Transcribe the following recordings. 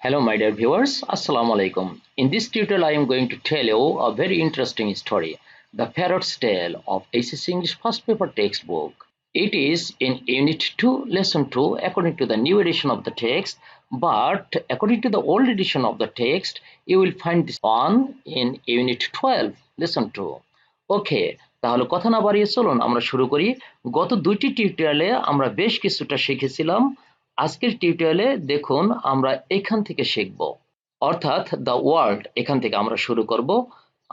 Hello my dear viewers, Assalamu alaikum. In this tutorial I am going to tell you a very interesting story, The Parrot's Tale of HSC English First Paper Textbook. It is in Unit 2, Lesson 2 according to the new edition of the text, but according to the old edition of the text, you will find this one in Unit 12, Lesson 2. Okay, তাহলে কথা না বাড়িয়ে চলুন আমরা শুরু করি। গত দুইটি টিউটোরিয়ালে আমরা বেশ কিছুটা শিখেছিলাম। আজকের টিউটোরিয়ালে দেখুন আমরা এখান থেকে শিখব, অর্থাৎ দ্য ওয়ার্ল্ড এখান থেকে আমরা শুরু করব।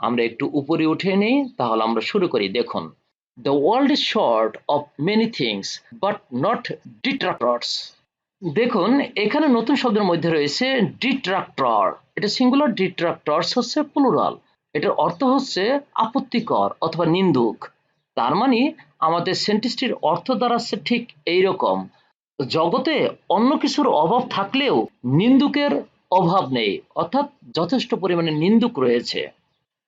আমরা একটু উপরে উঠে নেই, তাহলে আমরা শুরু করি। দেখুন, the world is short of many things but not detractors. দেখুন এখানে নতুন শব্দের মধ্যে রয়েছে ডিট্রাক্টর, এটা সিঙ্গুলার, ডিট্রাক্টরস হচ্ছে প্লুরাল। এটার অর্থ হচ্ছে আপত্তিকর অথবা নিন্দুক। তার মানে আমাদের সেন্টেন্সটির অর্থ দাঁড়াচ্ছে ঠিক এইরকম, জগতে অন্য কিছুর অভাব থাকলেও নিন্দুকের অভাব নেই, অর্থাৎ যথেষ্ট পরিমাণে নিন্দুক রয়েছে।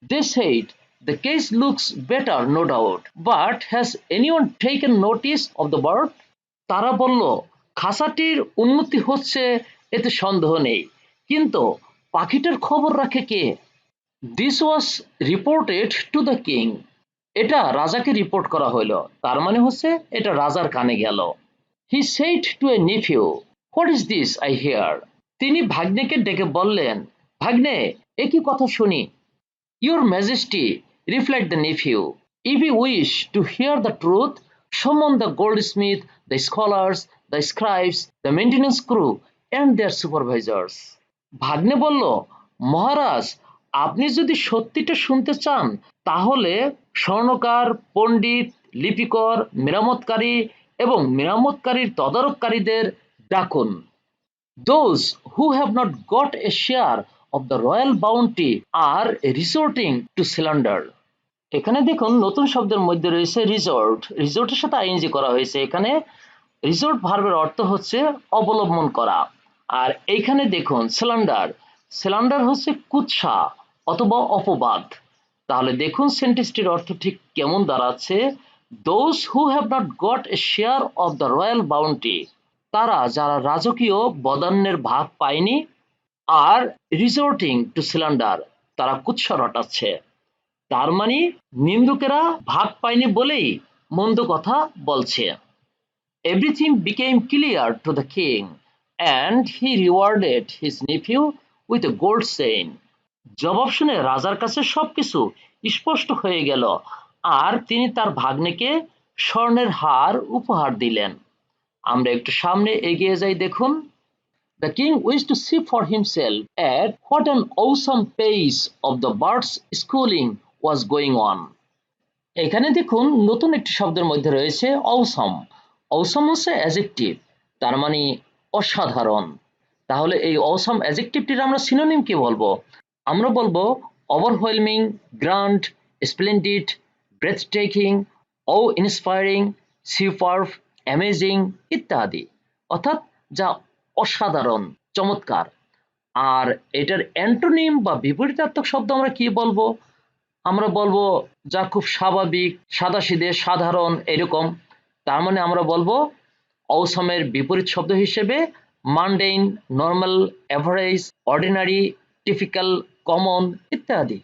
They said the case looks better no doubt, but has anyone taken notice of the bird? তারা বলল খাঁচাটির উন্নতি হচ্ছে এতে সন্দেহ নেই, কিন্তু পাখিটার খবর রাখে কে? This was reported to the king. এটা রাজাকে রিপোর্ট করা হলো, তার মানে হচ্ছে এটা রাজার কানে গেল। He said to a nephew, "What is this I hear?" তিনি ভাগ্নেকে ডেকে বললেন, ভাগ্নে এ কি কথা শুনি? Your Majesty, replied the nephew, if you wish to hear the truth, summon the goldsmith, the scholars, the scribes, the maintenance crew, and their supervisors. ভাগ্নে বলল, মহারাজ আপনি যদি সত্যিটা শুনতে চান তাহলে স্বর্ণকার, পণ্ডিত, লিপিকর, মেরামতকারী এবং মেরামতকারীর তদারককারীদের ডাকুন। Those who have not got a share of the royal bounty are resorting to slander. এখানে দেখুন নতুন শব্দের মধ্যে রয়েছে রিসোর্ট। রিসোর্টের সাথে আইএনজি করা হয়েছে। এখানে রিসোর্ট ভার্বের অর্থ হচ্ছে অবলম্বন করা। আর এইখানে দেখুন স্ল্যান্ডার, স্ল্যান্ডার হচ্ছে কুৎসা অথবা অপবাদ। তাহলে দেখুন সেন্টেন্সটির অর্থ ঠিক কেমন দাঁড়াচ্ছে, those who have not got a share of the royal bounty, তারা যারা রাজকীয় বদান্যের ভাগ পায়নি, আর রিসোর্টিং টু স্ল্যান্ডার, তারা কুৎসা রটাচ্ছে। তার মানে নিন্দুকেরা ভাগ পায়নি বলেই মন্দ কথা বলছে। Everything became clear to the king, and he rewarded his nephew with a gold chain. জবাব শুনে রাজার কাছে সবকিছু স্পষ্ট হয়ে গেল, আর তিনি তার ভাগ্নেকে স্বর্ণের হার উপহার দিলেন। আমরা একটু সামনে এগিয়ে যাই। দেখুন, The king wished to see for himself at what an awesome pace of the birds' schooling was going on. এখানে দেখুন নতুন একটি শব্দের মধ্যে রয়েছে awesome. Awesome হচ্ছে অ্যাডজেক্টিভ, তার মানে অসাধারণ। তাহলে এই awesome অ্যাডজেক্টিভটির আমরা সিনোনিম কি বলবো? আমরা বলবো overwhelming, grand, splendid, breathtaking, awe-inspiring, superb, amazing ইত্যাদি, অর্থাৎ যা অসাধারণ, চমৎকার। আর এটার অ্যান্টোনিম বা বিপরীতার্থক শব্দ আমরা কি বলবো? আমরা বলবো যা খুব স্বাভাবিক, সাদাসিধে, সাধারণ এরকম। তার মানে আমরা বলবো অসমের বিপরীত শব্দ হিসেবে mundane, normal, average, ordinary, typical, common ইত্যাদি।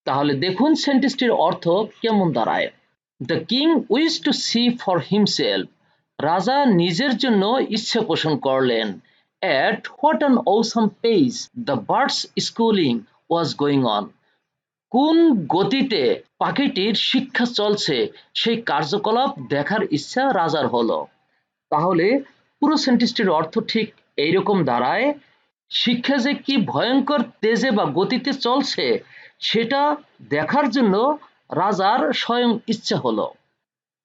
তাহলে দেখুন সেন্টেন্সটির অর্থ কেমন দাঁড়ায়। The king wish to see for himself, রাজা নিজের জন্য ইচ্ছে পোষণ করলেন। At what an awesome pace the birds' schooling was going on. কোন গতিতে পাখিটির শিক্ষা চলছে সেই কার্যকলাপ দেখার ইচ্ছা রাজার হলো। তাহলে পুরো সেন্টেন্সটির অর্থ ঠিক এইরকম দাঁড়ায়, শিক্ষা যে কি ভয়ঙ্কর তেজে বা গতিতে চলছে সেটা দেখার জন্য রাজার স্বয়ং ইচ্ছা হলো।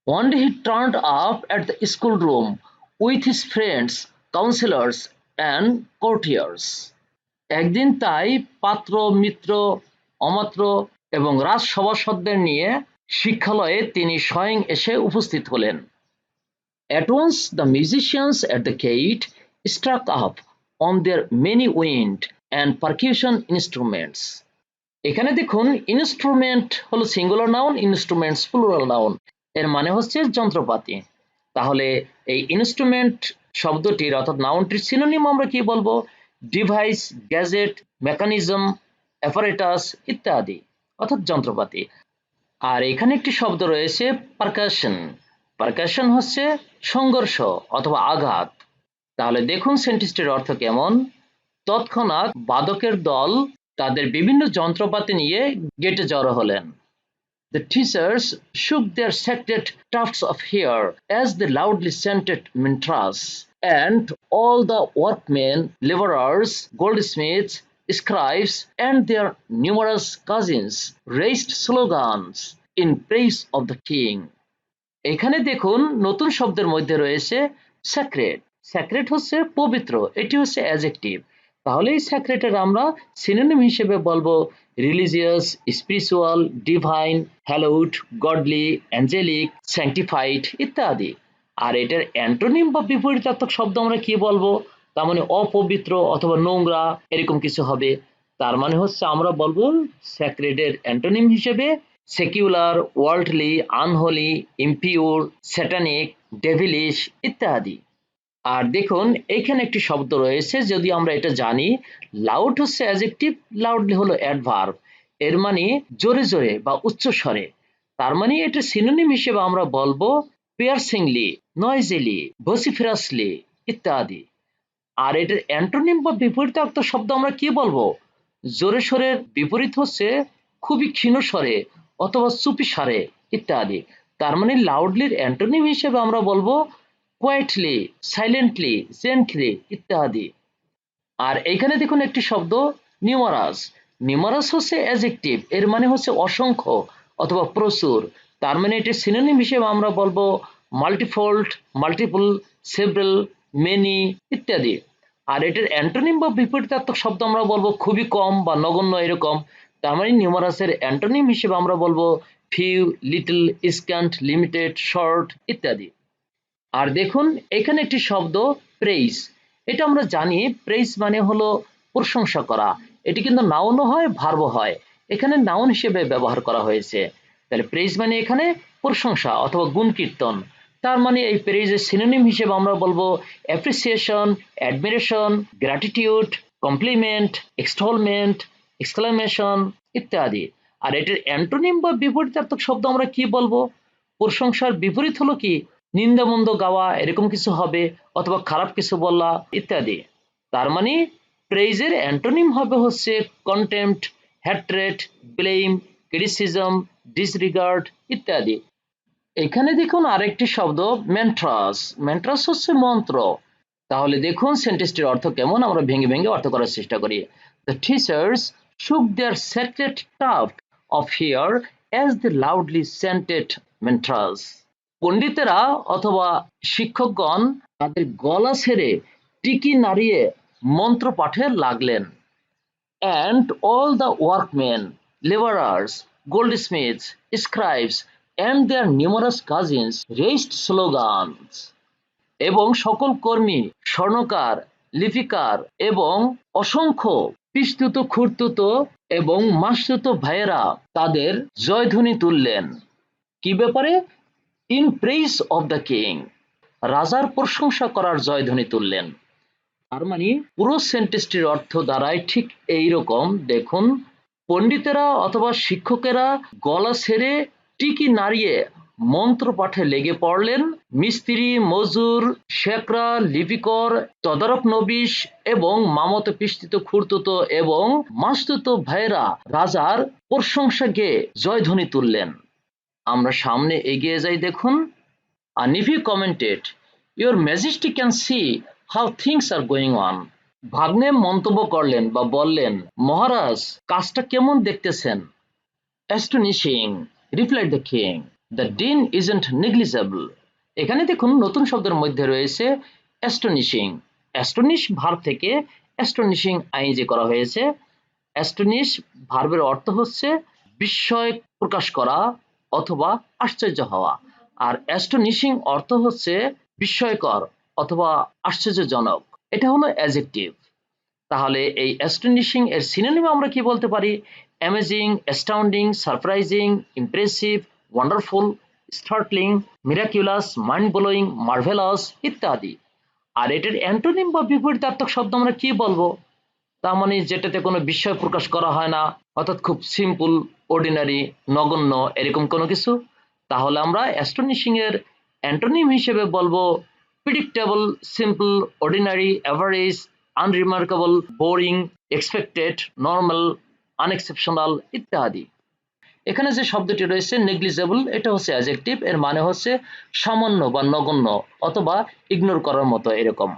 One day he turned up at the schoolroom with his friends, counselors and courtiers. একদিন তাই পাত্র, মিত্র, অমাত্র এবং রাজসভাসদদের নিয়ে শিক্ষালয়ে তিনি স্বয়ং এসে উপস্থিত হলেন। At once the musicians at the gate struck up on their many wind and percussion instruments. এখানে দেখুন ইনস্ট্রুমেন্ট হলো singular noun, instruments plural noun, এর মানে হচ্ছে যন্ত্রপাতি। তাহলে এই ইনস্ট্রুমেন্ট শব্দটির অর্থাৎ নাউনটির সিনোনিম আমরা কি বলবো? ডিভাইস, গ্যাজেট, মেকানিজম, অ্যাপারেটাস ইত্যাদি, অর্থাৎ যন্ত্রপাতি। আর এখানে একটি শব্দ রয়েছে পারকাশন। পারকাশন হচ্ছে সংঘর্ষ অথবা আঘাত। তাহলে দেখুন সেন্টেন্সটির অর্থ কেমন। তৎক্ষণাৎ বাদকের দল তাদের বিভিন্ন যন্ত্রপাতি নিয়ে গেটে জড়ো হলেন। The teachers shook their sacred tufts of hair as they loudly chanted mantras, and all the workmen, laborers, goldsmiths, scribes, and their numerous cousins raised slogans in praise of the king. এখানে দেখুন নতুন শব্দের মধ্যে রয়েছে sacred. Sacred হচ্ছে পবিত্র, এটি হচ্ছে অ্যাডজেক্টিভ। তাহলে এই স্যাক্রেডের আমরা সিনোনিম হিসেবে বলবো religious, spiritual, divine, hallowed, godly, angelic, sanctified ইত্যাদি। আর এটার অ্যান্টোনিম বা বিপরীতার্থক শব্দ আমরা কি বলবো? তার মানে অপবিত্র অথবা নোংরা এরকম কিছু হবে। তার মানে হচ্ছে আমরা বলবো স্যাক্রেডের অ্যান্টোনিম হিসেবে secular, worldly, unholy, impure, satanic, devilish ইত্যাদি। আর দেখুন এইখানে একটি শব্দ রয়েছে, যদি আমরা এটা জানি, লাউড হচ্ছে অ্যাডজেক্টিভ, লাউডলি হলো অ্যাডভার্ব। এর মানে জোরে জোরে বা উচ্চ স্বরে। তার মানে এটা সিনোনিম হিসেবে আমরা বলবো পিয়ার্সিংলি, নয়েজিলি, ভসিফেরাসলি ইত্যাদি। আর এটার অ্যান্টোনিম বা বিপরীতার্থক শব্দ আমরা কি বলবো? জোরে স্বরের বিপরীত হচ্ছে খুবই ক্ষীণ স্বরে অথবা চুপি স্বরে ইত্যাদি। তার মানে লাউডলির অ্যান্টোনিম হিসেবে আমরা বলবো কোয়েটলি, সাইলেন্টলি, জেন্টলি ইত্যাদি। আর এইখানে দেখুন একটি শব্দ নিউমারাস। নিউমারাস হচ্ছে অ্যাডজেক্টিভ, এর মানে হচ্ছে অসংখ্য অথবা প্রচুর। তার মানে এটির সিনোনিম হিসেবে আমরা বলবো মাল্টিফোল্ড, মাল্টিপল, সেভারাল, মেনি ইত্যাদি। আর এটির অ্যান্টোনিম বা বিপরীতার্থক শব্দ আমরা বলবো খুবই কম বা নগণ্য এরকম। তার মানে নিউমারাসের অ্যান্টোনিম হিসেবে আমরা বলবো ফিউ, লিটল, স্ক্যান্ট, লিমিটেড, শর্ট ইত্যাদি। আর দেখুন এখানে একটি শব্দ প্রেইজ। এটা আমরা জানি প্রেইজ মানে হলো প্রশংসা করা। এটি কিন্তু নাউনও হয়, ভার্বও হয়। এখানে নাউন হিসেবে ব্যবহার করা হয়েছে। তাহলে প্রেইজ মানে এখানে প্রশংসা অথবা গুণ কীর্তন। তার মানে এই প্রেইজের সিনোনিম হিসেবে আমরা বলবো appreciation, admiration, gratitude, compliment, extolment, exclamation ইত্যাদি। আর এটির অ্যান্টোনিম বা বিপরীতার্থক শব্দ আমরা কি বলবো? প্রশংসার বিপরীত হলো কি? নিন্দামন্দ গাওয়া এরকম কিছু হবে, অথবা খারাপ কিছু বলা ইত্যাদি। তার মানে প্রেইজের অ্যান্টোনিম হবে হচ্ছে কন্টেম্পট, হ্যাট্রেট, ব্লেম, ক্রিটিসিজম, ডিসরিগার্ড ইত্যাদি। এখানে দেখুন আরেকটি শব্দ ম্যান্ট্রাস। ম্যান্ট্রাস হচ্ছে মন্ত্র। তাহলে দেখুন সেন্টেন্সটির অর্থ কেমন, আমরা ভেঙে ভেঙে অর্থ করার চেষ্টা করি। The teachers shook their sacred tuft of hair as they loudly chanted mantras. পণ্ডিতেরা অথবা শিক্ষকগণ তাদের গলা ছেড়ে টিকি নাড়িয়ে মন্ত্র পাঠে লাগলেন। And all the workmen, laborers, goldsmiths, scribes, and their numerous cousins raised slogans. এবং সকল কর্মী, স্বর্ণকার, লিপিকার এবং অসংখ্য পিস্তুত, খুঁড়তুত এবং মাসতুত ভাইয়েরা তাদের জয়ধ্বনি তুললেন। কি ব্যাপারে? In praise of the king, রাজার প্রশংসা করার জয়ধ্বনি তুললেন। তার মানে পুরো সেন্টেন্সটির অর্থ দাঁড়ায় ঠিক এইরকম। দেখুন, পণ্ডিতেরা অথবা শিক্ষকেরা গলা ছেড়ে টিকি নাড়িয়ে মন্ত্র পাঠে লেগে পড়লেন। মিস্ত্রি, মজুর, শেকরা, লিপিকর, তদারক নবিশ এবং মামত পিষ্টিত, খুঁড়তুত এবং মাস্তুত ভাইয়েরা রাজার প্রশংসা গেয়ে জয়ধ্বনি তুললেন। আমরা সামনে এগিয়ে যাই। দেখুন, Anifi commented, "Your Majesty can see how things are going on." ভাগ্নে মন্তব্য করলেন বা বললেন, মহারাজ কাজটা কেমন দেখতেছেন? Astonishing, replied the king. The din isn't negligible. এখানে দেখুন নতুন শব্দের মধ্যে রয়েছে astonishing. Astonish ভার্ব থেকে astonishing আইএনজি করা হয়েছে। Astonish ভার্বের অর্থ হচ্ছে বিস্ময় প্রকাশ করা অথবা আশ্চর্য হওয়া। আর astonishing অর্থ হচ্ছে বিস্ময়কর অথবা আশ্চর্যজনক। এটা হলো অ্যাডজেক্টিভ। তাহলে এই astonishing এর সিনোনিম আমরা কি বলতে পারি? Amazing, astounding, surprising, impressive, wonderful, startling, miraculous, mind blowing, marvellous ইত্যাদি। আর এটার অ্যান্টোনিম বা বিপরীতার্থক শব্দ আমরা কি বলবো? তার মানে যেটাতে কোনো বিস্ময় প্রকাশ করা হয় না, অর্থাৎ খুব সিম্পল, অর্ডিনারি, নগণ্য এরকম কোনো কিছু। তাহলে আমরা অ্যাস্টোনিশিং এর অ্যান্টোনিম হিসেবে বলবো predictable, simple, ordinary, average, unremarkable, boring, expected, normal, unexceptional ইত্যাদি। এখানে যে শব্দটি রয়েছে নেগলিজেবল, এটা হচ্ছে অ্যাডজেক্টিভ, এর মানে হচ্ছে সামান্য বা নগণ্য অথবা ইগনোর করার মতো এরকম।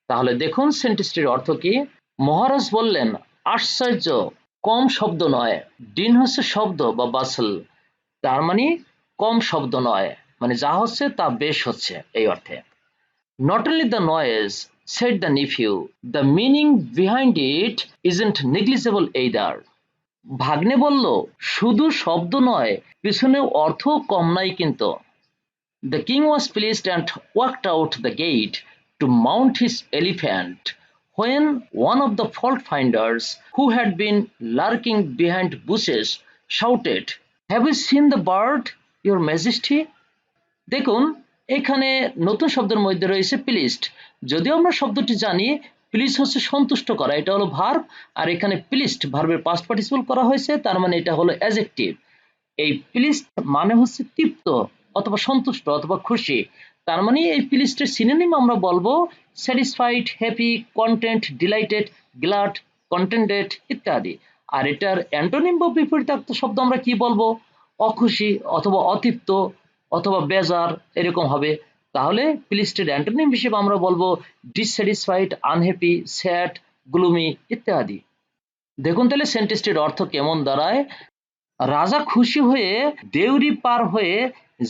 তাহলে দেখুন সেন্টেন্সটির অর্থ কি। মহারাজ বললেন, আশ্চর্য, কম শব্দ নয়। ডিন হচ্ছে শব্দ বা বাসল, তার মানে কম শব্দ নয়, মানে যা হচ্ছে তা বেশ হচ্ছে এই অর্থে। Not only the noise, said the nephew, the meaning behind it isn't negligible either. ভাগ্নে বলল, শুধু শব্দ নয়, পিছনে অর্থ কম নাই কিন্তু। The king was pleased and walked out the gate to mount his elephant when one of the fault finders, who had been lurking behind bushes, shouted, "Have you seen the bird, your majesty?" দেখুন এখানে নতুন শব্দের মধ্যে রয়েছে pleased. যদিও আমরা শব্দটি জানি, প্লিজ হচ্ছে সন্তুষ্ট করা, এটা হলো ভার্ব, আর এখানে প্লিজড ভার্বের পাস্ট পার্টিসিপল করা হয়েছে, তার মানে এটা হলো অ্যাডজেক্টিভ। এই প্লিজড মানে হচ্ছে তৃপ্ত অথবা সন্তুষ্ট অথবা খুশি, তার মানে এই প্লিজডের সিনোনিম আমরা বলবো satisfied, happy, content, delighted, glad, contented ইত্যাদি। আর এটার অ্যান্টোনিম বা বিপরীতার্থ শব্দ আমরা কি বলবো? অখুশি অথবা অতৃপ্ত অথবা বেজার এরকম হবে। তাহলে প্লিজডের অ্যান্টোনিম হিসেবে আমরা বলবো ডিসস্যাটিসফাইড, আনহ্যাপি, স্যাড, গ্লুমি ইত্যাদি। দেখুন তাহলে সেন্টেন্সটির অর্থ কেমন দাঁড়ায়। রাজা খুশি হয়ে দেউরি পার হয়ে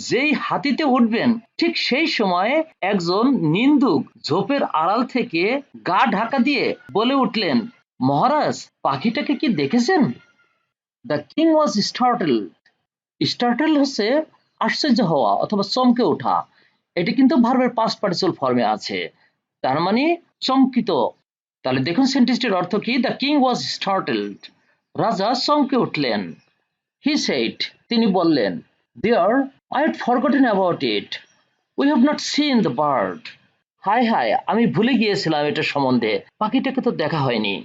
যেই হাতিতে উঠবেন, ঠিক সেই সময় একজন নিন্দুক ঝোপের আড়াল থেকে গা ঢাকা দিয়ে বলে উঠলেন, মহারাজ, পাখিটাকে কি দেখেছেন? দ্য কিং ওয়াজ স্টার্টলড। স্টার্টল হচ্ছে আশ্চর্য হওয়া অথবা চমকে ওঠা, এটি কিন্তু ভার্বের পাস্ট পার্টিসিপল ফর্মে আছে, তার মানে চমকিত। তাহলে দেখুন সেন্টেন্সটির অর্থ কি। দ্য কিং ওয়াজ স্টার্টলড, রাজা চমকে উঠলেন। He said, তিনি বললেন, There, I had forgotten about it. We have not seen the bird. হায় হায়, আমি ভুলে গিয়েছিলাম এটা সম্বন্ধে, পাখিটাকে তো দেখা হয়নি।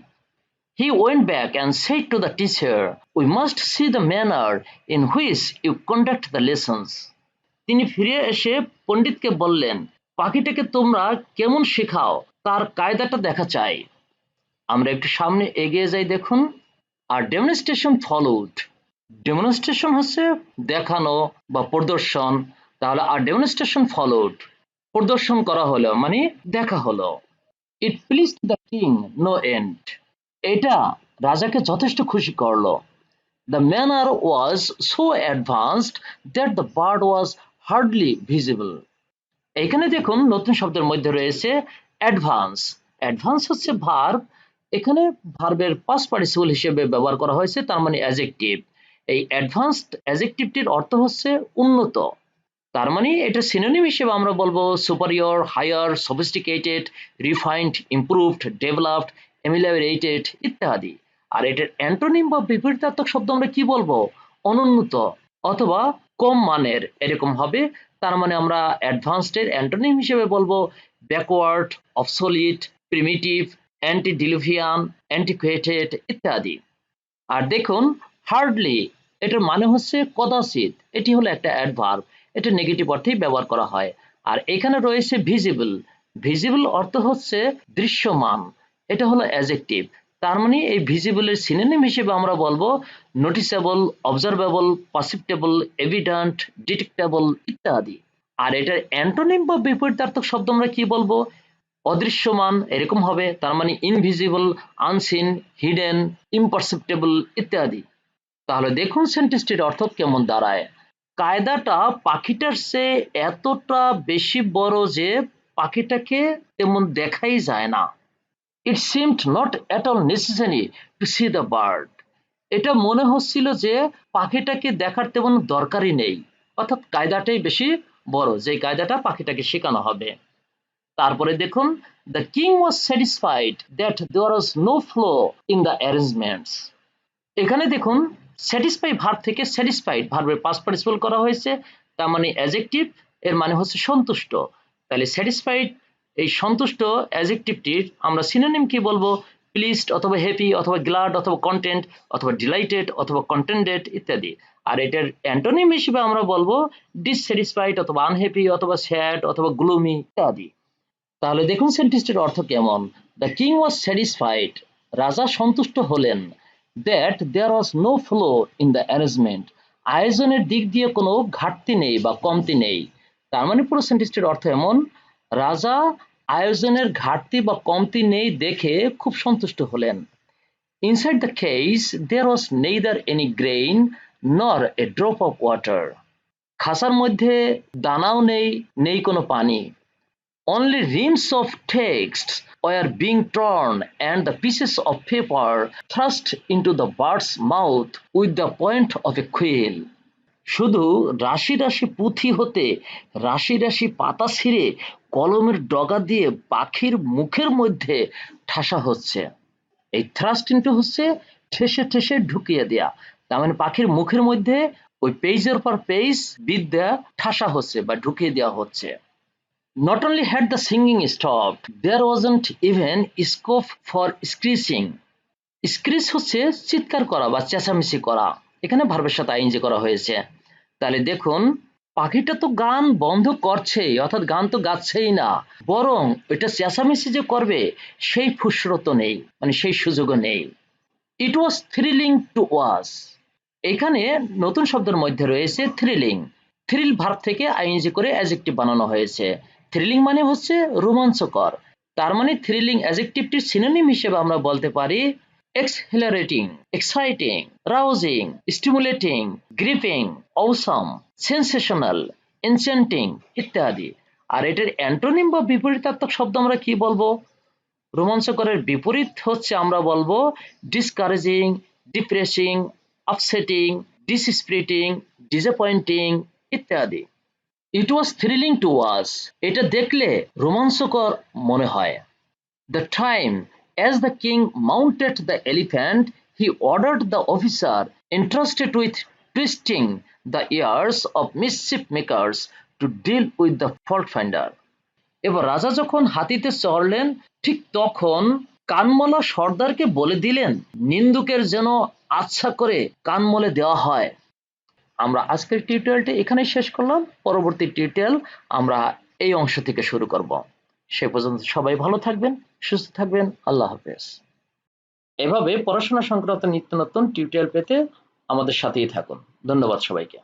He went back and said to the teacher, We must see the manner in which you conduct the lessons. তিনি ফিরে এসে পণ্ডিতকে বললেন, পাখিটাকে তোমরা কেমন শেখাও তার কায়দাটা দেখা চাই। আমরা একটু সামনে এগিয়ে যাই, দেখুন। আর ডেমনস্ট্রেশন ফলোড। ডেমনস্ট্রেশন হচ্ছে দেখানো বা প্রদর্শন, তাহলে আর ডেমনস্ট্রেশন ফলোড, প্রদর্শন করা হলো মানে দেখা হলো। It pleased the king no end, এটা রাজাকে যথেষ্ট খুশি করলো। The manner was so advanced that the bird was hardly visible. এখানে দেখুন নতুন শব্দের মধ্যে রয়েছে অ্যাডভান্স। অ্যাডভান্স হচ্ছে ভার্ব, এখানে ভার্বের পাস্ট পার্টিসিপল হিসেবে ব্যবহার করা হয়েছে, তার মানে অ্যাডজেক্টিভ। এই অ্যাডভান্সড অ্যাডজেক্টিভটির অর্থ হচ্ছে উন্নত, তার মানে এটা সিনোনিম হিসেবে আমরা বলবো superior, higher, sophisticated, refined, improved, developed, ameliorated ইত্যাদি। আর এটার অ্যান্টোনিম বা বিপরীতার্থক শব্দ আমরা কি বলবো? অনুন্নত অথবা কম মানের এরকম হবে, তার মানে আমরা অ্যাডভান্সড এর অ্যান্টোনিম হিসেবে বলবো ব্যাকওয়ার্ড, অবসোলিট, প্রিমিটিভ, অ্যান্টিডিলুভিয়ান, অ্যান্টিকুয়েটেড ইত্যাদি। আর দেখুন হার্ডলি, এটার মানে হচ্ছে কদাচিৎ, এটি হলো একটা অ্যাডভার্ব, এটা নেগেটিভ অর্থেই ব্যবহার করা হয়। আর এখানে রয়েছে ভিজিবল। ভিজিবল অর্থ হচ্ছে দৃশ্যমান, এটা হলো অ্যাডজেক্টিভ, তার মানে এই ভিজিবলের সিনোনিম হিসেবে আমরা বলবো নোটিসেবল, অবজারভেবল, পারসেপ্টেবল, এভিডেন্ট, ডিটেক্টেবল ইত্যাদি। আর এটার অ্যান্টোনিম বা বিপরীতার্থক শব্দ আমরা কি বলবো? অদৃশ্যমান এরকম হবে, তার মানে ইনভিজিবল, আনসিন, হিডেন, ইমপারসেপ্টেবল ইত্যাদি। তাহলে দেখুন সেন্টেন্সটির অর্থ কেমন দাঁড়ায়। কায়দাটা পাখিটার চেয়ে এতটা বেশি বড় যে পাখিটাকে তেমন দেখাই যায় না। ইট seemed not at all necessary to C the bird. এটা মনে হচ্ছিল যে পাখিটাকে দেখার তেমন দরকারই নেই, অর্থাৎ কায়দাটাই বেশি বড়, যে কায়দাটা পাখিটাকে শেখানো হবে। তারপরে দেখুন, the king was satisfied that there was no flaw in the arrangements. এখানে দেখুন স্যাটিসফাই ভার্ব থেকে স্যাটিসফাইড ভার্বের পাস্ট পার্টিসিপল করা হয়েছে, তার মানে অ্যাডজেক্টিভ, এর মানে হচ্ছে সন্তুষ্ট। তাহলে স্যাটিসফাইড এই সন্তুষ্ট অ্যাডজেক্টিভটির আমরা সিনোনিম কি বলবো? প্লিজড অথবা হ্যাপি অথবা গ্ল্যাড অথবা কন্টেন্ট অথবা ডিলাইটেড অথবা কন্টেন্টেড ইত্যাদি। আর এটার অ্যান্টোনিম হিসেবে আমরা বলবো ডিসস্যাটিসফাইড অথবা আনহ্যাপি অথবা স্যাড অথবা গ্লুমি ইত্যাদি। তাহলে দেখুন সেন্টেন্সটির অর্থ কেমন। দ্য কিং ওয়াজ স্যাটিসফাইড, রাজা সন্তুষ্ট হলেন, that there was no flaw in the arrangement, আয়োজনের দিক দিয়ে কোনো ঘাটতি নেই বা কমতি নেই। তার মানে পুরো সেন্টেন্সটির অর্থ এমন, রাজা আয়োজনের ঘাটতি বা কমতি নেই দেখে খুব সন্তুষ্ট হলেন। Inside the case there was neither any grain nor a drop of water, খাসার মধ্যে দানাও নেই, নেই কোনো পানি। Only reams of text were being torn and the pieces of paper thrust into the bird's mouth with the point of a quill. শুধু রাশি রাশি পুঁথি হতে রাশি রাশি পাতা ছিঁড়ে কলমের ডগা দিয়ে পাখির মুখের মধ্যে ঠাসা হচ্ছে। এই থ্রাস্ট ইন্টু হচ্ছে ঠেসে ঠেসে ঢুকিয়ে দেয়া, তার মানে পাখির মুখের মধ্যে ওই পেজের পর পেজ বিদ্যা ঠাসা হচ্ছে বা ঢুকিয়ে দেওয়া হচ্ছে। Not only had the singing stopped, there wasn't even scope for screeching. Screech হচ্ছে চিৎকার করা বা চেঁচামেচি করা, এখানে ভার্বের সাথে আইএনজি করা হয়েছে। তাহলে দেখুন পাখিটা তো গান বন্ধ করছেই, অর্থাৎ গান তো গাচ্ছেই না, বরং এটা চেঁচামেচি যে করবে সেই ফুসরত নেই, মানে সেই সুযোগও নেই। It was thrilling to watch. এখানে নতুন শব্দের মধ্যে রয়েছে থ্রিলিং। থ্রিল ভার্ব থেকে আইএনজি করে অ্যাডজেক্টিভ বানানো হয়েছে। থ্রিলিং মানে হচ্ছে রোমাঞ্চকর, তার মানে থ্রিলিং অ্যাডজেক্টিভটির সিনোনিম হিসেবে আমরা বলতে পারি exhilarating, exciting, rousing, stimulating, gripping, awesome, sensational, enchanting ইত্যাদি। আর এটার অ্যান্টোনিম বা বিপরীতার্থক শব্দ আমরা কি বলবো? রোমাঞ্চকরের বিপরীত হচ্ছে আমরা বলবো ডিসকারেজিং, ডিপ্রেসিং, আপসেটিং, ডিসস্পিরিটিং, ডিসঅ্যাপয়েন্টিং ইত্যাদি। ইট ওয়াজ থ্রিলিং টু ওয়াচ, এটা দেখলে রোমাঞ্চকর মনে হয়। The time as the king mounted the elephant he ordered the officer entrusted with twisting the ears of mischief makers to deal with the fault finder. এবার রাজা যখন হাতিতে চড়লেন ঠিক তখন কানমলা সর্দারকে বলে দিলেন নিন্দুকের যেন আচ্ছা করে কানমলে দেওয়া হয়। আমরা আজকের টিউটোরিয়ালটি এখানেই শেষ করলাম, পরবর্তী টিউটোরিয়াল আমরা এই অংশ থেকে শুরু করব। সে পর্যন্ত সবাই ভালো থাকবেন, সুস্থ থাকবেন, আল্লাহ হাফেজ। এভাবে পড়াশোনা সংক্রান্ত নিত্য নতুন টিউটোরিয়াল পেতে আমাদের সাথেই থাকুন। ধন্যবাদ সবাইকে।